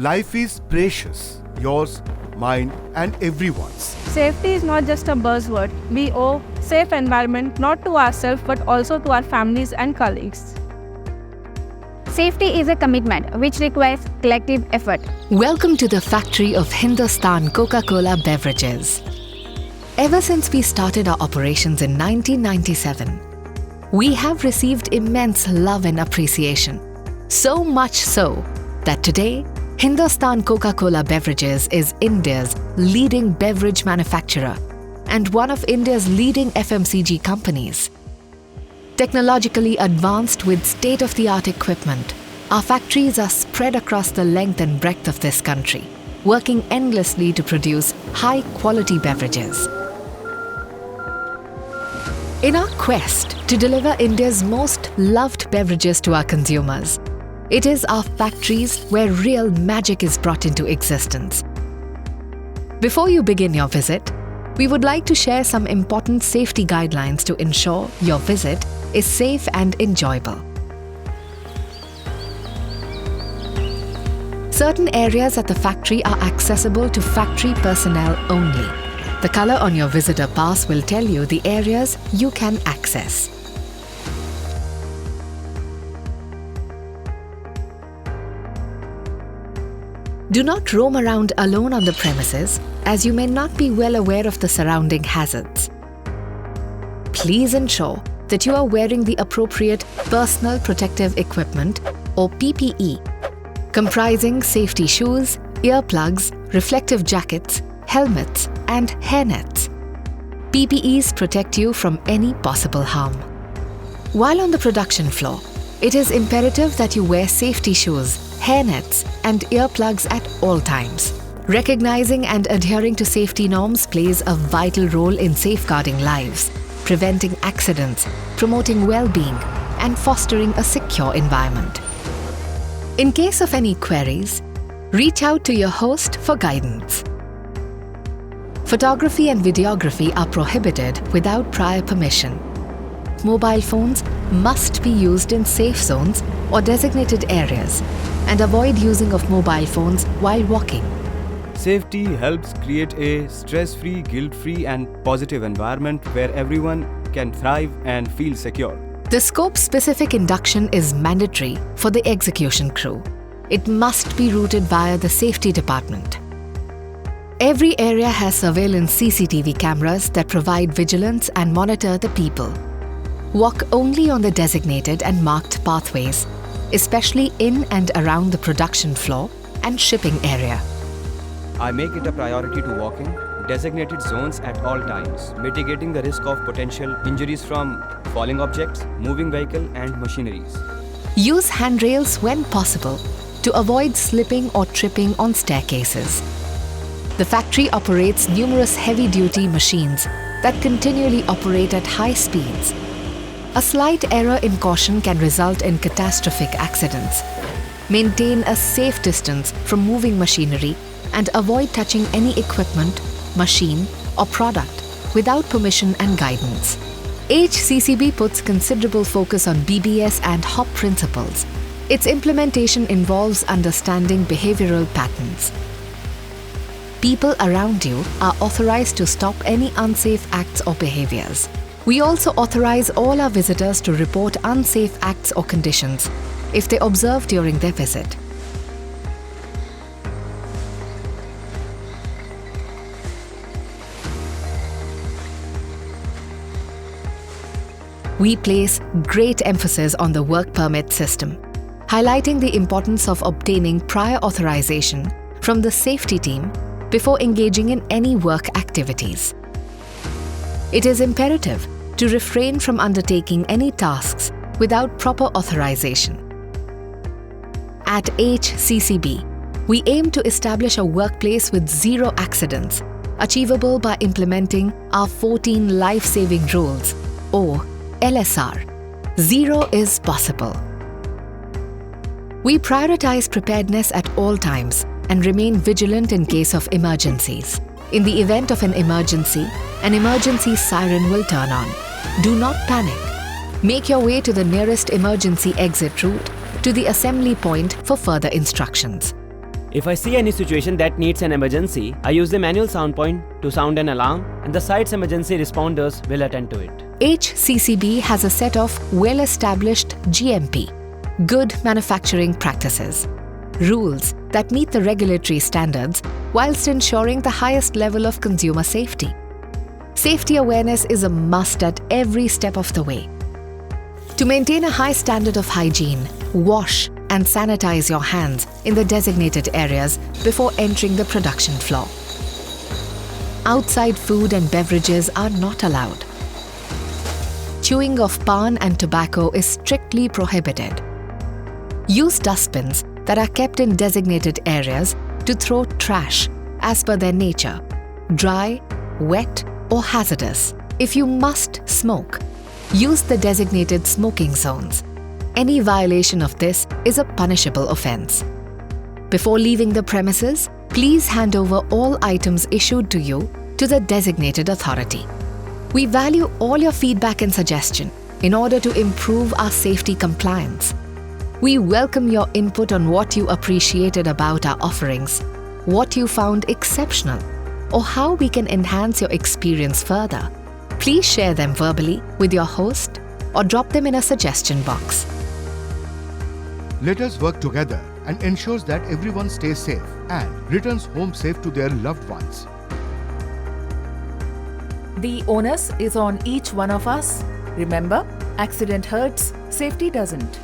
Life is precious, yours, mine, and everyone's. Safety is not just a buzzword. We owe safe environment not to ourselves but also to our families and colleagues. Safety is a commitment which requires collective effort. Welcome to the factory of Hindustan Coca-Cola Beverages. Ever since we started our operations in 1997, we have received immense love and appreciation. So much so that today, Hindustan Coca-Cola Beverages is India's leading beverage manufacturer and one of India's leading FMCG companies. Technologically advanced with state-of-the-art equipment, our factories are spread across the length and breadth of this country, working endlessly to produce high-quality beverages. In our quest to deliver India's most loved beverages to our consumers, it is our factories where real magic is brought into existence. Before you begin your visit, we would like to share some important safety guidelines to ensure your visit is safe and enjoyable. Certain areas at the factory are accessible to factory personnel only. The color on your visitor pass will tell you the areas you can access. Do not roam around alone on the premises, as you may not be well aware of the surrounding hazards. Please ensure that you are wearing the appropriate personal protective equipment or PPE, comprising safety shoes, earplugs, reflective jackets, helmets, and hairnets. PPEs protect you from any possible harm. While on the production floor, it is imperative that you wear safety shoes, hairnets, and earplugs at all times. Recognizing and adhering to safety norms plays a vital role in safeguarding lives, preventing accidents, promoting well-being, and fostering a secure environment. In case of any queries, reach out to your host for guidance. Photography and videography are prohibited without prior permission. Mobile phones must be used in safe zones or designated areas, and avoid using of mobile phones while walking. Safety helps create a stress-free, guilt-free and positive environment where everyone can thrive and feel secure. The scope-specific induction is mandatory for the execution crew. It must be routed via the safety department. Every area has surveillance CCTV cameras that provide vigilance and monitor the people. Walk only on the designated and marked pathways, especially in and around the production floor and shipping area. I make it a priority to walk in designated zones at all times, mitigating the risk of potential injuries from falling objects, moving vehicle and machineries. Use handrails when possible to avoid slipping or tripping on staircases. The factory operates numerous heavy-duty machines that continually operate at high speeds. A slight error in caution can result in catastrophic accidents. Maintain a safe distance from moving machinery and avoid touching any equipment, machine, or product without permission and guidance. HCCB puts considerable focus on BBS and HOP principles. Its implementation involves understanding behavioral patterns. People around you are authorized to stop any unsafe acts or behaviors. We also authorize all our visitors to report unsafe acts or conditions if they observe during their visit. We place great emphasis on the work permit system, highlighting the importance of obtaining prior authorization from the safety team before engaging in any work activities. It is imperative to refrain from undertaking any tasks without proper authorization. At HCCB, we aim to establish a workplace with zero accidents, achievable by implementing our 14 life-saving rules, or LSR. Zero is possible. We prioritize preparedness at all times and remain vigilant in case of emergencies. In the event of an emergency siren will turn on. Do not panic. Make your way to the nearest emergency exit route to the assembly point for further instructions. If I see any situation that needs an emergency, I use the manual sound point to sound an alarm and the site's emergency responders will attend to it. HCCB has a set of well-established GMP, good manufacturing practices, rules that meet the regulatory standards whilst ensuring the highest level of consumer safety. Safety awareness is a must at every step of the way. To maintain a high standard of hygiene, wash and sanitize your hands in the designated areas before entering the production floor. Outside food and beverages are not allowed. Chewing of pan and tobacco is strictly prohibited. Use dustbins that are kept in designated areas to throw trash as per their nature, dry, wet or hazardous. If you must smoke, use the designated smoking zones. Any violation of this is a punishable offence. Before leaving the premises, please hand over all items issued to you to the designated authority. We value all your feedback and suggestion in order to improve our safety compliance. We welcome your input on what you appreciated about our offerings, what you found exceptional, or how we can enhance your experience further. Please share them verbally with your host or drop them in a suggestion box. Let us work together and ensures that everyone stays safe and returns home safe to their loved ones. The onus is on each one of us. Remember, accident hurts, safety doesn't.